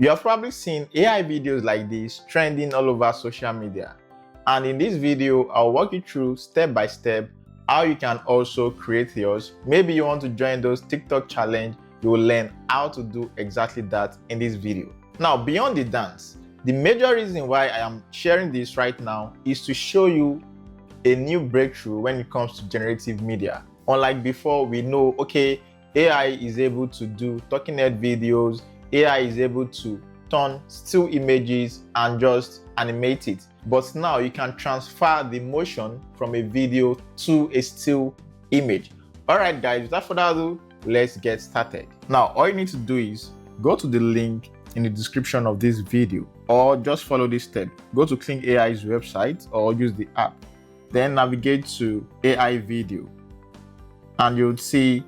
You have probably seen AI videos like this trending all over social media. And in this video, I'll walk you through step by step how you can also create yours. Maybe you want to join those TikTok challenge, you will learn how to do exactly that in this video. Now, beyond the dance, the major reason why I am sharing this right now is to show you a new breakthrough when it comes to generative media. Unlike before, we know, okay, AI is able to do talking head videos, AI is able to turn still images and just animate it. But now you can transfer the motion from a video to a still image. Alright guys, without further ado, let's get started. Now, all you need to do is go to the link in the description of this video, or just follow this step. Go to Kling AI's website or use the app. Then navigate to AI video and you'll see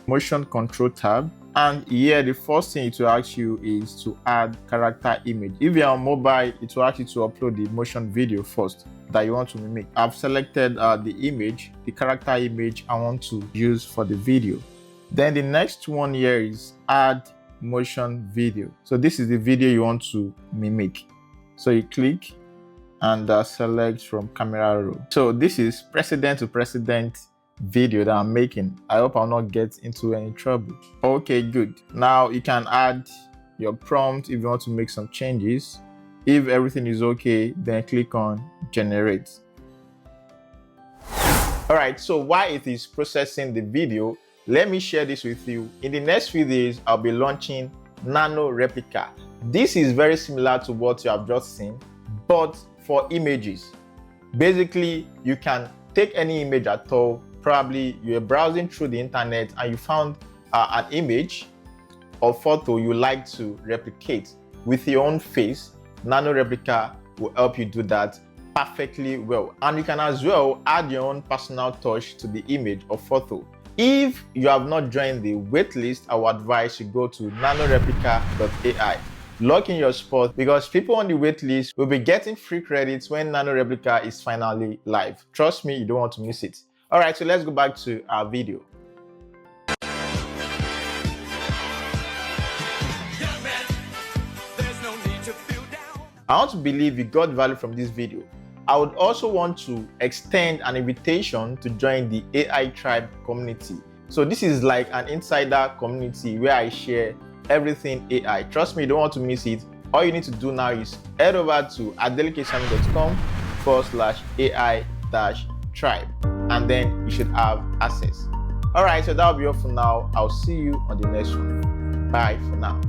motion control tab. And here the first thing it will ask you is to add character image. If you're on mobile, it will ask you to upload the motion video first that you want to mimic. I've selected the image, the character image I want to use for the video. Then the next one here is add motion video. So this is the video you want to mimic. So you click and select from camera roll. So this is president to president video that I'm making. I hope I'll not get into any trouble. Okay, good. Now you can add your prompt if you want to make some changes. If everything is okay, then click on generate. All right, so while it is processing the video, let me share this with you. In the next few days, I'll be launching NanoReplica. This is very similar to what you have just seen, but for images. Basically, you can take any image at all. Probably you're browsing through the internet and you found an image or photo you like to replicate with your own face. NanoReplica will help you do that perfectly well. And you can as well add your own personal touch to the image or photo. If you have not joined the waitlist, I would advise you go to NanoReplica.ai. Lock in your spot because people on the waitlist will be getting free credits when NanoReplica is finally live. Trust me, you don't want to miss it. All right, so let's go back to our video. I want to believe you got value from this video. I would also want to extend an invitation to join the AI Tribe community. So this is like an insider community where I share everything AI. Trust me, you don't want to miss it. All you need to do now is head over to adelikesami.com/AI-tribe. And then you should have access. All right, so that'll be all for now. I'll see you on the next one. Bye for now.